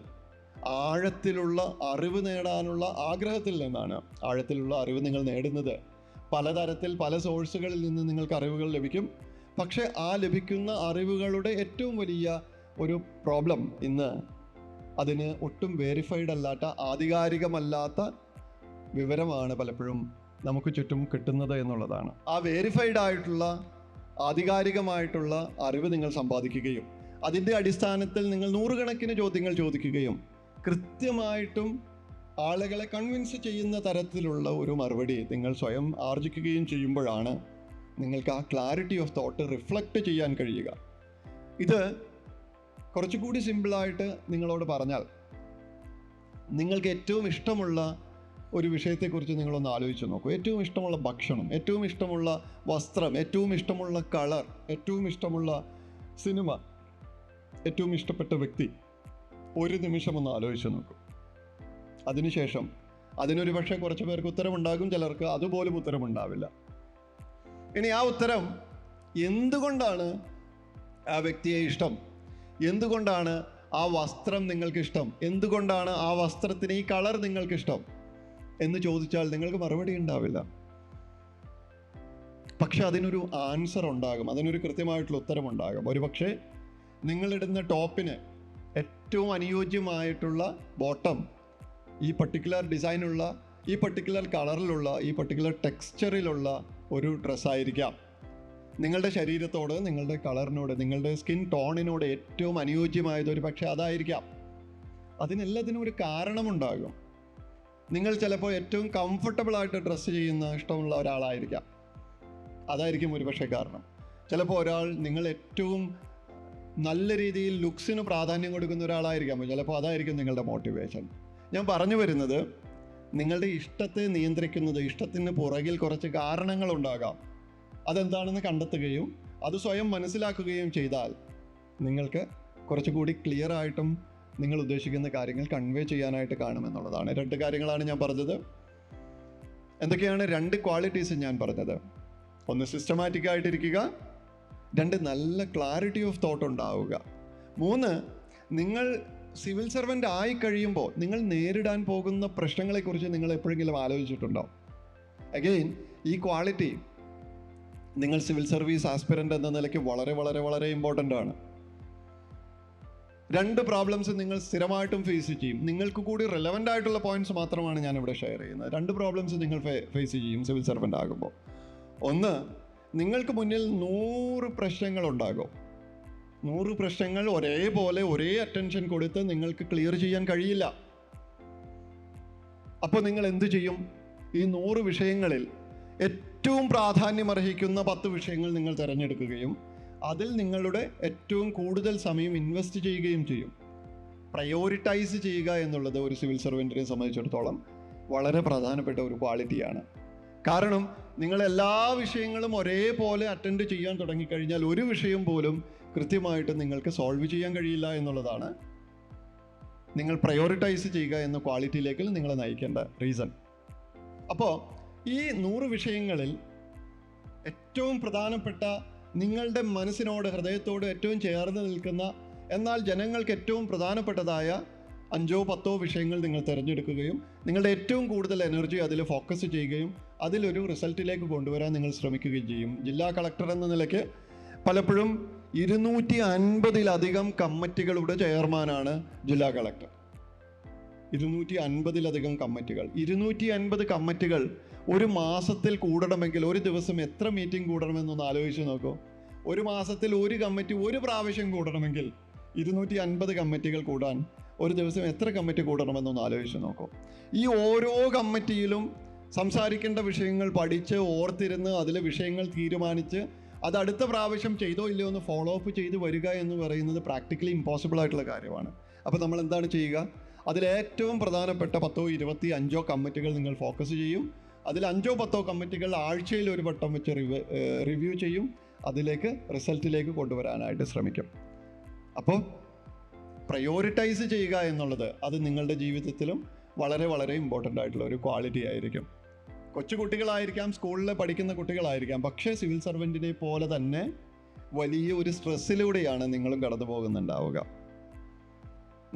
ആഴത്തിലുള്ള അറിവ് നേടാനുള്ള ആഗ്രഹത്തിൽ നിന്നാണ്. ആഴത്തിലുള്ള അറിവ് നിങ്ങൾ നേടുന്നത് പലതരത്തിൽ പല സോഴ്സുകളിൽ നിന്ന് നിങ്ങൾക്ക് അറിവുകൾ ലഭിക്കും. പക്ഷേ ആ ലഭിക്കുന്ന അറിവുകളുടെ ഏറ്റവും വലിയ ഒരു പ്രോബ്ലം ഇന്ന് അതിന് ഒട്ടും വെരിഫൈഡ് അല്ലാത്ത ആധികാരികമല്ലാത്ത വിവരമാണ് പലപ്പോഴും നമുക്ക് ചുറ്റും കിട്ടുന്നത് എന്നുള്ളതാണ്. ആ വെരിഫൈഡ് ആയിട്ടുള്ള ആധികാരികമായിട്ടുള്ള അറിവ് നിങ്ങൾ സമ്പാദിക്കുകയും അതിൻ്റെ അടിസ്ഥാനത്തിൽ നിങ്ങൾ 100 കണക്കിന് ചോദ്യങ്ങൾ ചോദിക്കുകയും കൃത്യമായിട്ടും ആളുകളെ കൺവിൻസ് ചെയ്യുന്ന തരത്തിലുള്ള ഒരു മറുപടി നിങ്ങൾ സ്വയം ആർജിക്കുകയും ചെയ്യുമ്പോഴാണ് നിങ്ങൾക്ക് ആ ക്ലാരിറ്റി ഓഫ് തോട്ട് റിഫ്ലക്റ്റ് ചെയ്യാൻ കഴിയുക. ഇത് കുറച്ചുകൂടി സിമ്പിളായിട്ട് നിങ്ങളോട് പറഞ്ഞാൽ, നിങ്ങൾക്ക് ഏറ്റവും ഇഷ്ടമുള്ള ഒരു വിഷയത്തെക്കുറിച്ച് നിങ്ങളൊന്ന് ആലോചിച്ച് നോക്കൂ. ഏറ്റവും ഇഷ്ടമുള്ള ഭക്ഷണം, ഏറ്റവും ഇഷ്ടമുള്ള വസ്ത്രം, ഏറ്റവും ഇഷ്ടമുള്ള കളർ, ഏറ്റവും ഇഷ്ടമുള്ള സിനിമ, ഏറ്റവും ഇഷ്ടപ്പെട്ട വ്യക്തി, ഒരു നിമിഷം ഒന്ന് ആലോചിച്ച് നോക്കൂ. അതിനുശേഷം അതിനൊരു പക്ഷേ കുറച്ച് പേർക്ക് ഉത്തരമുണ്ടാകും, ചിലർക്ക് അതുപോലും ഉത്തരമുണ്ടാവില്ല. ഇനി ആ ഉത്തരം എന്തുകൊണ്ടാണ് ആ വ്യക്തിയെ ഇഷ്ടം, എന്തുകൊണ്ടാണ് ആ വസ്ത്രം നിങ്ങൾക്കിഷ്ടം, എന്തുകൊണ്ടാണ് ആ വസ്ത്രത്തിന് ഈ കളർ നിങ്ങൾക്കിഷ്ടം എന്ന് ചോദിച്ചാൽ നിങ്ങൾക്ക് മറുപടി ഉണ്ടാവില്ല. പക്ഷെ അതിനൊരു ആൻസർ ഉണ്ടാകും, അതിനൊരു കൃത്യമായിട്ടുള്ള ഉത്തരമുണ്ടാകും. ഒരു പക്ഷേ നിങ്ങളിടുന്ന ടോപ്പിന് ഏറ്റവും അനുയോജ്യമായിട്ടുള്ള ബോട്ടം ഈ പർട്ടിക്കുലർ ഡിസൈനുള്ള, ഈ പർട്ടിക്കുലർ കളറിലുള്ള, ഈ പർട്ടിക്കുലർ ടെക്സ്ചറിലുള്ള ഒരു ഡ്രസ്സായിരിക്കാം. നിങ്ങളുടെ ശരീരത്തോട്, നിങ്ങളുടെ കളറിനോട്, നിങ്ങളുടെ സ്കിൻ ടോണിനോട് ഏറ്റവും അനുയോജ്യമായത് ഒരു പക്ഷേ അതായിരിക്കാം. അതിനെല്ലാത്തിനും ഒരു കാരണമുണ്ടാകും. നിങ്ങൾ ചിലപ്പോൾ ഏറ്റവും കംഫർട്ടബിളായിട്ട് ഡ്രസ്സ് ചെയ്യുന്ന ഇഷ്ടമുള്ള ഒരാളായിരിക്കാം, അതായിരിക്കും ഒരു പക്ഷേ കാരണം. ചിലപ്പോൾ ഒരാൾ നിങ്ങൾ ഏറ്റവും നല്ല രീതിയിൽ ലുക്സിന് പ്രാധാന്യം കൊടുക്കുന്ന ഒരാളായിരിക്കാം, ചിലപ്പോൾ അതായിരിക്കും നിങ്ങളുടെ മോട്ടിവേഷൻ. ഞാൻ പറഞ്ഞു വരുന്നത്, നിങ്ങളുടെ ഇഷ്ടത്തെ നിയന്ത്രിക്കുന്നത്, ഇഷ്ടത്തിന് പുറകിൽ കുറച്ച് കാരണങ്ങളുണ്ടാകാം. അതെന്താണെന്ന് കണ്ടെത്തുകയും അത് സ്വയം മനസ്സിലാക്കുകയും ചെയ്താൽ നിങ്ങൾക്ക് കുറച്ചുകൂടി ക്ലിയർ ആയിട്ടും നിങ്ങൾ ഉദ്ദേശിക്കുന്ന കാര്യങ്ങൾ കൺവേ ചെയ്യാനായിട്ട് കാണുമെന്നുള്ളതാണ്. 2 കാര്യങ്ങളാണ് ഞാൻ പറഞ്ഞത്. എന്തൊക്കെയാണ് 2 ക്വാളിറ്റീസ് ഞാൻ പറഞ്ഞത്? 1 സിസ്റ്റമാറ്റിക് ആയിട്ടിരിക്കുക, 2 നല്ല ക്ലാരിറ്റി ഓഫ് തോട്ട് ഉണ്ടാവുക, 3 നിങ്ങൾ സിവിൽ സർവൻ്റ് ആയി കഴിയുമ്പോൾ നിങ്ങൾ നേരിടാൻ പോകുന്ന പ്രശ്നങ്ങളെക്കുറിച്ച് നിങ്ങൾ എപ്പോഴെങ്കിലും ആലോചിച്ചിട്ടുണ്ടോ? അഗെയിൻ ഈ ക്വാളിറ്റി നിങ്ങൾ സിവിൽ സർവീസ് ആസ്പിറൻ്റ് എന്ന നിലയ്ക്ക് വളരെ വളരെ വളരെ ഇമ്പോർട്ടൻ്റ് ആണ്. 2 പ്രോബ്ലംസ് നിങ്ങൾ സ്ഥിരമായിട്ടും ഫേസ് ചെയ്യും. നിങ്ങൾക്ക് കൂടി റെലവൻ്റ് ആയിട്ടുള്ള പോയിന്റ്സ് മാത്രമാണ് ഞാനിവിടെ ഷെയർ ചെയ്യുന്നത്. 2 പ്രോബ്ലംസ് നിങ്ങൾ ഫേസ് ചെയ്യും സിവിൽ സർവൻ്റ് ആകുമ്പോൾ. 1, നിങ്ങൾക്ക് മുന്നിൽ 100 പ്രശ്നങ്ങളുണ്ടാകും. 100 പ്രശ്നങ്ങൾ ഒരേപോലെ ഒരേ അറ്റൻഷൻ കൊടുത്ത് നിങ്ങൾക്ക് ക്ലിയർ ചെയ്യാൻ കഴിയില്ല. അപ്പോൾ നിങ്ങൾ എന്ത് ചെയ്യും? ഈ 100 വിഷയങ്ങളിൽ ഏറ്റവും പ്രാധാന്യമർഹിക്കുന്ന 10 വിഷയങ്ങൾ നിങ്ങൾ തിരഞ്ഞെടുക്കുകയും അതിൽ നിങ്ങളുടെ ഏറ്റവും കൂടുതൽ സമയം ഇൻവെസ്റ്റ് ചെയ്യുകയും ചെയ്യും. പ്രയോറിറ്റൈസ് ചെയ്യുക എന്നുള്ളത് ഒരു സിവിൽ സർവൻറ്റിനെ സംബന്ധിച്ചിടത്തോളം വളരെ പ്രധാനപ്പെട്ട ഒരു ക്വാളിറ്റിയാണ്. കാരണം നിങ്ങൾ എല്ലാ വിഷയങ്ങളും ഒരേപോലെ അറ്റൻഡ് ചെയ്യാൻ തുടങ്ങിക്കഴിഞ്ഞാൽ ഒരു വിഷയം പോലും കൃത്യമായിട്ട് നിങ്ങൾക്ക് സോൾവ് ചെയ്യാൻ കഴിയില്ല എന്നുള്ളതാണ് നിങ്ങൾ പ്രയോറിറ്റൈസ് ചെയ്യുക എന്ന ക്വാളിറ്റിയിലേക്ക് നിങ്ങളെ നയിക്കേണ്ട റീസൺ. അപ്പോൾ ഈ 100 വിഷയങ്ങളിൽ ഏറ്റവും പ്രധാനപ്പെട്ട, നിങ്ങളുടെ മനസ്സിനോട് ഹൃദയത്തോട് ഏറ്റവും ചേർന്ന് നിൽക്കുന്ന, എന്നാൽ ജനങ്ങൾക്ക് ഏറ്റവും പ്രധാനപ്പെട്ടതായ 5-10 വിഷയങ്ങൾ നിങ്ങൾ തിരഞ്ഞെടുക്കുകയും നിങ്ങളുടെ ഏറ്റവും കൂടുതൽ എനർജി അതിൽ ഫോക്കസ് ചെയ്യുകയും അതിലൊരു റിസൾട്ടിലേക്ക് കൊണ്ടുവരാൻ നിങ്ങൾ ശ്രമിക്കുകയും ചെയ്യും. ജില്ലാ കളക്ടർ എന്ന നിലയ്ക്ക് പലപ്പോഴും 250-ലധികം കമ്മിറ്റികളുടെ ചെയർമാനാണ് ജില്ലാ കളക്ടർ. 250-ലധികം കമ്മിറ്റികൾ. 250 കമ്മിറ്റികൾ ഒരു മാസത്തിൽ കൂടണമെങ്കിൽ ഒരു ദിവസം എത്ര മീറ്റിംഗ് കൂടണമെന്നൊന്ന് ആലോചിച്ച് നോക്കൂ. ഒരു മാസത്തിൽ ഒരു കമ്മിറ്റി ഒരു പ്രാവശ്യം കൂടണമെങ്കിൽ 250 കമ്മിറ്റികൾ കൂടാൻ ഒരു ദിവസം എത്ര കമ്മിറ്റി കൂടണമെന്നൊന്ന് ആലോചിച്ച് നോക്കൂ. ഈ ഓരോ കമ്മിറ്റിയിലും സംസാരിക്കേണ്ട വിഷയങ്ങൾ പഠിച്ച് ഓർത്തിരുന്ന് അതിലെ വിഷയങ്ങൾ തീരുമാനിച്ച് അത് അടുത്ത പ്രാവശ്യം ചെയ്തോ ഇല്ലയോ എന്ന് ഫോളോ അപ്പ് ചെയ്ത് വരിക എന്ന് പറയുന്നത് പ്രാക്ടിക്കലി ഇമ്പോസിബിൾ ആയിട്ടുള്ള കാര്യമാണ്. അപ്പോൾ നമ്മൾ എന്താണ് ചെയ്യുക? അതിലേറ്റവും പ്രധാനപ്പെട്ട 10-25 കമ്മിറ്റികൾ നിങ്ങൾ ഫോക്കസ് ചെയ്യും. അതിൽ 5-10 കമ്മിറ്റികൾ ആഴ്ചയിൽ ഒരു വട്ടം വെച്ച് റിവ്യൂ ചെയ്യും. അതിലേക്ക് റിസൾട്ടിലേക്ക് കൊണ്ടുവരാനായിട്ട് ശ്രമിക്കും. അപ്പോൾ പ്രയോറിറ്റൈസ് ചെയ്യുക എന്നുള്ളത് അത് നിങ്ങളുടെ ജീവിതത്തിലും വളരെ വളരെ ഇമ്പോർട്ടൻ്റ് ആയിട്ടുള്ള ഒരു ക്വാളിറ്റി ആയിരിക്കും. കൊച്ചു കുട്ടികളായിരിക്കാം, സ്കൂളിൽ പഠിക്കുന്ന കുട്ടികളായിരിക്കാം, പക്ഷേ സിവിൽ സർവൻറ്റിനെ പോലെ തന്നെ വലിയ ഒരു സ്ട്രെസ്സിലൂടെയാണ് നിങ്ങളും കടന്നു പോകുന്നുണ്ടാവുക.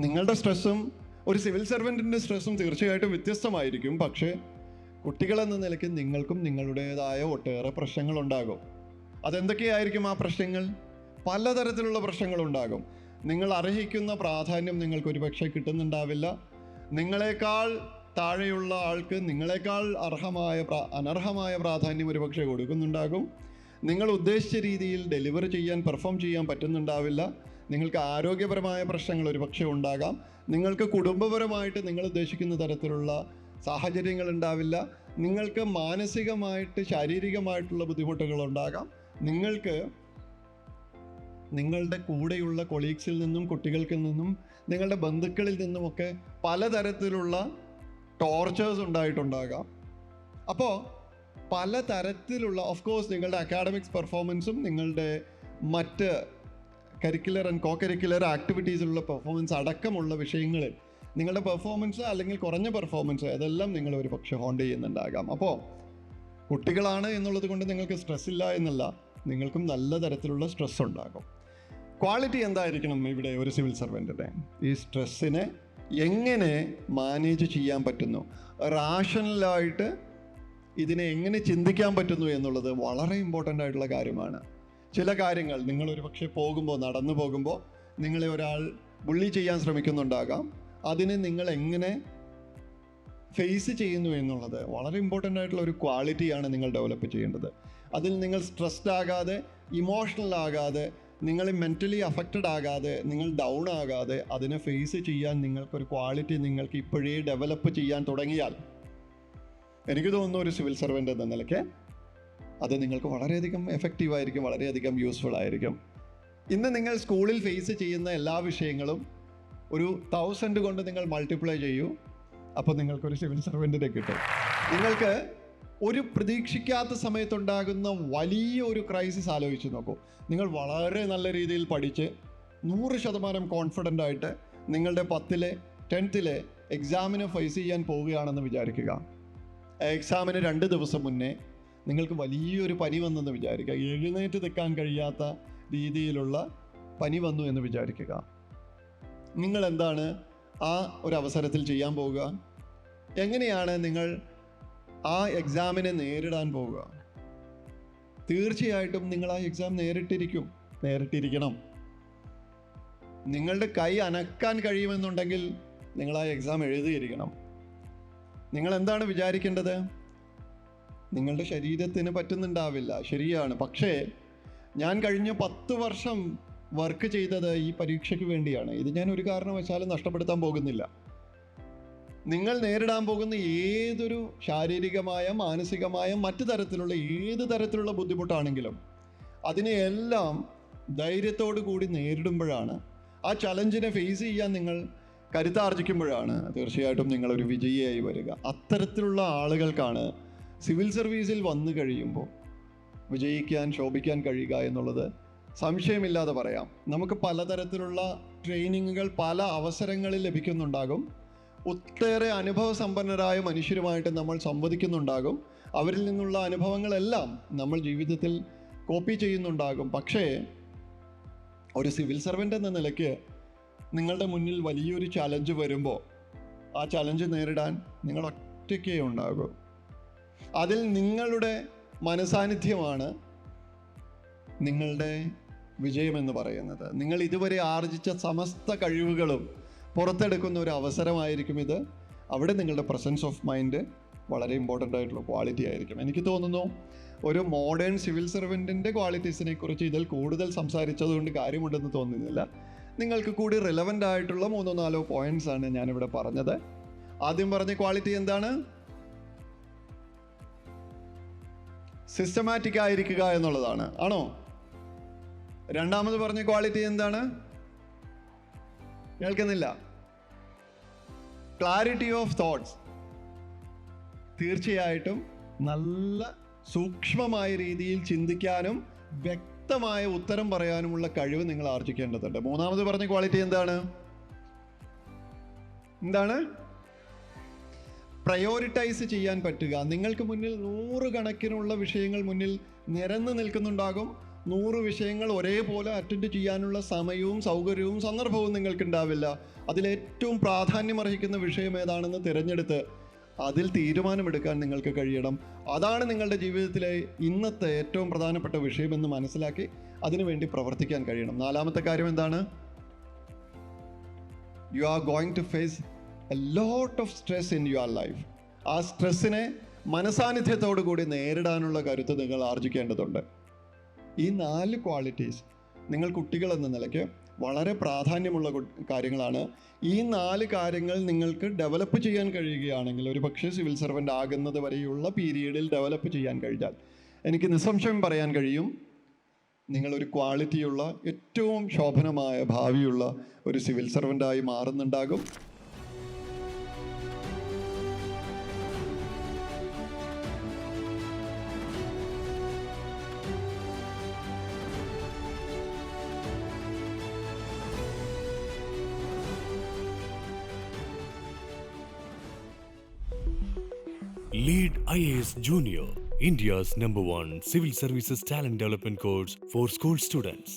നിങ്ങളുടെ സ്ട്രെസ്സും ഒരു സിവിൽ സർവൻറ്റിൻ്റെ സ്ട്രെസ്സും തീർച്ചയായിട്ടും വ്യത്യസ്തമായിരിക്കും. പക്ഷേ കുട്ടികളെന്ന നിലയ്ക്ക് നിങ്ങൾക്കും നിങ്ങളുടേതായ ഒട്ടേറെ പ്രശ്നങ്ങളുണ്ടാകും. അതെന്തൊക്കെയായിരിക്കും ആ പ്രശ്നങ്ങൾ? പലതരത്തിലുള്ള പ്രശ്നങ്ങളുണ്ടാകും. നിങ്ങൾ അർഹിക്കുന്ന പ്രാധാന്യം നിങ്ങൾക്ക് ഒരുപക്ഷെ കിട്ടുന്നുണ്ടാവില്ല. നിങ്ങളെക്കാൾ താഴെയുള്ള ആൾക്ക് നിങ്ങളെക്കാൾ അനർഹമായ പ്രാധാന്യം ഒരുപക്ഷെ കൊടുക്കുന്നുണ്ടാകും. നിങ്ങൾ ഉദ്ദേശിച്ച രീതിയിൽ ഡെലിവർ ചെയ്യാൻ, പെർഫോം ചെയ്യാൻ പറ്റുന്നുണ്ടാവില്ല. നിങ്ങൾക്ക് ആരോഗ്യപരമായ പ്രശ്നങ്ങൾ ഒരുപക്ഷെ ഉണ്ടാകാം. നിങ്ങൾക്ക് കുടുംബപരമായിട്ട് നിങ്ങൾ ഉദ്ദേശിക്കുന്ന തരത്തിലുള്ള സാഹചര്യങ്ങൾ ഉണ്ടാവില്ല. നിങ്ങൾക്ക് മാനസികമായിട്ട് ശാരീരികമായിട്ടുള്ള ബുദ്ധിമുട്ടുകൾ ഉണ്ടാകാം. നിങ്ങൾക്ക് നിങ്ങളുടെ കൂടെയുള്ള കൊളീഗ്സിൽ നിന്നും കുട്ടികൾക്ക് നിന്നും നിങ്ങളുടെ ബന്ധുക്കളിൽ നിന്നുമൊക്കെ പലതരത്തിലുള്ള ടോർച്ചേഴ്സ് ഉണ്ടായിട്ടുണ്ടാകാം. അപ്പോൾ പലതരത്തിലുള്ള, ഓഫ് കോഴ്സ് നിങ്ങളുടെ അക്കാഡമിക്സ് പെർഫോമൻസും നിങ്ങളുടെ മറ്റ് കരിക്കുലർ ആൻഡ് കോ കരിക്കുലർ ആക്ടിവിറ്റീസിലുള്ള പെർഫോമൻസ് അടക്കമുള്ള വിഷയങ്ങളിൽ നിങ്ങളുടെ പെർഫോമൻസ് അല്ലെങ്കിൽ കുറഞ്ഞ പെർഫോമൻസ് അതെല്ലാം നിങ്ങൾ ഒരു പക്ഷേ ഹോണ്ട് ചെയ്യുന്നുണ്ടാകാം. അപ്പോൾ കുട്ടികളാണ് എന്നുള്ളത് കൊണ്ട് നിങ്ങൾക്ക് സ്ട്രെസ് ഇല്ല എന്നല്ല, നിങ്ങൾക്കും നല്ല തരത്തിലുള്ള സ്ട്രെസ് ഉണ്ടാകും. ക്വാളിറ്റി എന്തായിരിക്കണം ഇവിടെ ഒരു സിവിൽ സർവൻറ്റിൻ്റെ? ഈ സ്ട്രെസ്സിനെ എങ്ങനെ മാനേജ് ചെയ്യാൻ പറ്റുന്നു, റാഷണലായിട്ട് ഇതിനെ എങ്ങനെ ചിന്തിക്കാൻ പറ്റുന്നു എന്നുള്ളത് വളരെ ഇമ്പോർട്ടൻ്റ് ആയിട്ടുള്ള കാര്യമാണ്. ചില കാര്യങ്ങൾ നിങ്ങളൊരു പക്ഷേ നടന്നു പോകുമ്പോൾ നിങ്ങളെ ഒരാൾ ബുള്ളി ചെയ്യാൻ ശ്രമിക്കുന്നുണ്ടാകാം. അതിനെ നിങ്ങൾ എങ്ങനെ ഫേസ് ചെയ്യുന്നു എന്നുള്ളത് വളരെ ഇമ്പോർട്ടൻ്റ് ആയിട്ടുള്ള ഒരു ക്വാളിറ്റിയാണ് നിങ്ങൾ ഡെവലപ്പ് ചെയ്യേണ്ടത്. അതിൽ നിങ്ങൾ സ്ട്രെസ്ഡ് ആകാതെ, ഇമോഷണൽ ആകാതെ, നിങ്ങൾ മെൻ്റലി അഫക്റ്റഡ് ആകാതെ, നിങ്ങൾ ഡൗൺ ആകാതെ അതിനെ ഫേസ് ചെയ്യാൻ നിങ്ങൾക്കൊരു ക്വാളിറ്റി നിങ്ങൾക്ക് ഇപ്പോഴേ ഡെവലപ്പ് ചെയ്യാൻ തുടങ്ങിയാൽ എനിക്ക് തോന്നുന്നു ഒരു സിവിൽ സർവൻ്റ് എന്ന നിലയ്ക്ക് അത് നിങ്ങൾക്ക് വളരെയധികം എഫക്റ്റീവായിരിക്കും, വളരെയധികം യൂസ്ഫുൾ ആയിരിക്കും. ഇന്ന് നിങ്ങൾ സ്കൂളിൽ ഫേസ് ചെയ്യുന്ന എല്ലാ വിഷയങ്ങളും ഒരു 1000 കൊണ്ട് നിങ്ങൾ മൾട്ടിപ്ലൈ ചെയ്യൂ, അപ്പോൾ നിങ്ങൾക്കൊരു സിവിൽ സർവൻറ്റിനെ കിട്ടും. നിങ്ങൾക്ക് ഒരു പ്രതീക്ഷിക്കാത്ത സമയത്തുണ്ടാകുന്ന വലിയ ഒരു ക്രൈസിസ് ആലോചിച്ച് നോക്കൂ. നിങ്ങൾ വളരെ നല്ല രീതിയിൽ പഠിച്ച് 100% കോൺഫിഡൻ്റ് ആയിട്ട് നിങ്ങളുടെ 10th എക്സാമിന് ഫേസ് ചെയ്യാൻ പോവുകയാണെന്ന് വിചാരിക്കുക. എക്സാമിന് 2 ദിവസം മുന്നേ നിങ്ങൾക്ക് വലിയൊരു പനി വന്നെന്ന് വിചാരിക്കുക. എഴുന്നേറ്റ് നിൽക്കാൻ കഴിയാത്ത രീതിയിലുള്ള പനി വന്നു എന്ന് വിചാരിക്കുക. നിങ്ങൾ എന്താണ് ആ ഒരു അവസരത്തിൽ ചെയ്യാൻ പോവുക? എങ്ങനെയാണ് നിങ്ങൾ ആ എക്സാമിനെ നേരിടാൻ പോവുക? തീർച്ചയായിട്ടും നിങ്ങൾ ആ എക്സാം നേരിട്ടിരിക്കണം. നിങ്ങളുടെ കൈ അനക്കാൻ കഴിയുമെന്നുണ്ടെങ്കിൽ നിങ്ങൾ ആ എക്സാം എഴുതിയിരിക്കണം. നിങ്ങൾ എന്താണ് വിചാരിക്കേണ്ടത്? നിങ്ങളുടെ ശരീരത്തിന് പറ്റുന്നുണ്ടാവില്ല, ശരിയാണ്. പക്ഷേ ഞാൻ കഴിഞ്ഞ 10 വർഷം വർക്ക് ചെയ്തത് ഈ പരീക്ഷയ്ക്ക് വേണ്ടിയാണ്. ഇത് ഞാൻ ഒരു കാരണവശാലും നഷ്ടപ്പെടുത്താൻ പോകുന്നില്ല. നിങ്ങൾ നേരിടാൻ പോകുന്ന ഏതൊരു ശാരീരികമായ, മാനസികമായ, മറ്റു തരത്തിലുള്ള ഏത് തരത്തിലുള്ള ബുദ്ധിമുട്ടാണെങ്കിലും അതിനെയെല്ലാം ധൈര്യത്തോടു കൂടി നേരിടുമ്പോഴാണ്, ആ ചലഞ്ചിനെ ഫേസ് ചെയ്യാൻ നിങ്ങൾ കരുത്താർജിക്കുമ്പോഴാണ് തീർച്ചയായിട്ടും നിങ്ങളൊരു വിജയിയായി വരിക. അത്തരത്തിലുള്ള ആളുകൾക്കാണ് സിവിൽ സർവീസിൽ വന്നു കഴിയുമ്പോൾ വിജയിക്കാൻ, ശോഭിക്കാൻ കഴിയുക എന്നുള്ളത് സംശയമില്ലാതെ പറയാം. നമുക്ക് പലതരത്തിലുള്ള ട്രെയിനിങ്ങുകൾ പല അവസരങ്ങളിൽ ലഭിക്കുന്നുണ്ടാകും. ഒട്ടേറെ അനുഭവസമ്പന്നരായ മനുഷ്യരുമായിട്ട് നമ്മൾ സംവദിക്കുന്നുണ്ടാകും. അവരിൽ നിന്നുള്ള അനുഭവങ്ങളെല്ലാം നമ്മൾ ജീവിതത്തിൽ കോപ്പി ചെയ്യുന്നുണ്ടാകും. പക്ഷേ ഒരു സിവിൽ സർവൻ്റ് എന്ന നിലയ്ക്ക് നിങ്ങളുടെ മുന്നിൽ വലിയൊരു ചലഞ്ച് വരുമ്പോൾ ആ ചലഞ്ച് നേരിടാൻ നിങ്ങൾ ഒറ്റയ്ക്കേ ഉണ്ടാകും. അതിൽ നിങ്ങളുടെ മനസാന്നിധ്യമാണ് നിങ്ങളുടെ വിജയമെന്ന് പറയുന്നത്. നിങ്ങൾ ഇതുവരെ ആർജിച്ച സമസ്ത കഴിവുകളും പുറത്തെടുക്കുന്ന ഒരു അവസരമായിരിക്കും ഇത്. അവിടെ നിങ്ങളുടെ പ്രസൻസ് ഓഫ് മൈൻഡ് വളരെ ഇമ്പോർട്ടൻ്റ് ആയിട്ടുള്ള ക്വാളിറ്റി ആയിരിക്കും. എനിക്ക് തോന്നുന്നു ഒരു മോഡേൺ സിവിൽ സർവൻറ്റിൻ്റെ ക്വാളിറ്റീസിനെ കുറിച്ച് ഇതിൽ കൂടുതൽ സംസാരിച്ചതുകൊണ്ട് കാര്യമുണ്ടെന്ന് തോന്നുന്നില്ല. നിങ്ങൾക്ക് കൂടി റിലവൻ്റ് ആയിട്ടുള്ള 3-4 പോയിന്റ്സ് ആണ് ഞാനിവിടെ പറഞ്ഞത്. ആദ്യം പറഞ്ഞ ക്വാളിറ്റി എന്താണ്? സിസ്റ്റമാറ്റിക് ആയിരിക്കുക എന്നുള്ളതാണ്. ആണോ? രണ്ടാമത് പറഞ്ഞ ക്വാളിറ്റി എന്താണ്? കേൾക്കുന്നില്ല. Clarity of thoughts. തീർച്ചയായിട്ടും നല്ല സൂക്ഷ്മമായ രീതിയിൽ ചിന്തിക്കാനും വ്യക്തമായ ഉത്തരം പറയാനുമുള്ള കഴിവ് നിങ്ങൾ ആർജിക്കേണ്ടതുണ്ട്. മൂന്നാമത് പറഞ്ഞ ക്വാളിറ്റി എന്താണ്? പ്രയോറിറ്റൈസ് ചെയ്യാൻ പറ്റുക. നിങ്ങൾക്ക് മുന്നിൽ 100 കണക്കിനുള്ള വിഷയങ്ങൾ മുന്നിൽ നിരന്ന് നിൽക്കുന്നുണ്ടാകും. 100 വിഷയങ്ങൾ ഒരേപോലെ അറ്റൻഡ് ചെയ്യാനുള്ള സമയവും സൗകര്യവും സന്ദർഭവും നിങ്ങൾക്കുണ്ടാവില്ല. അതിലേറ്റവും പ്രാധാന്യമർഹിക്കുന്ന വിഷയം ഏതാണെന്ന് തിരഞ്ഞെടുത്ത് അതിൽ തീരുമാനമെടുക്കാൻ നിങ്ങൾക്ക് കഴിയണം. അതാണ് നിങ്ങളുടെ ജീവിതത്തിലെ ഇന്നത്തെ ഏറ്റവും പ്രധാനപ്പെട്ട വിഷയമെന്ന് മനസ്സിലാക്കി അതിനുവേണ്ടി പ്രവർത്തിക്കാൻ കഴിയണം. നാലാമത്തെ കാര്യം എന്താണ്? You are going to face a lot of stress in your life. ആ സ്ട്രെസ്സിനെ മനസാന്നിധ്യത്തോടു കൂടി നേരിടാനുള്ള കരുത്ത് നിങ്ങൾ ആർജിക്കേണ്ടതുണ്ട്. ഈ 4 ക്വാളിറ്റീസ് നിങ്ങൾ കുട്ടികളെന്ന നിലയ്ക്ക് വളരെ പ്രാധാന്യമുള്ള കാര്യങ്ങളാണ്. ഈ 4 കാര്യങ്ങൾ നിങ്ങൾക്ക് ഡെവലപ്പ് ചെയ്യാൻ കഴിയുകയാണെങ്കിൽ, ഒരു പക്ഷേ സിവിൽ സർവൻ്റ് ആകുന്നത് വരെയുള്ള പീരീഡിൽ ഡെവലപ്പ് ചെയ്യാൻ കഴിഞ്ഞാൽ എനിക്ക് നിസ്സംശയം പറയാൻ കഴിയും, നിങ്ങളൊരു ക്വാളിറ്റിയുള്ള ഏറ്റവും ശോഭനമായ ഭാവിയുള്ള ഒരു civil സർവൻ്റായി മാറുന്നുണ്ടാകും. Lead IAS Junior, India's #1 civil services talent development course for school students.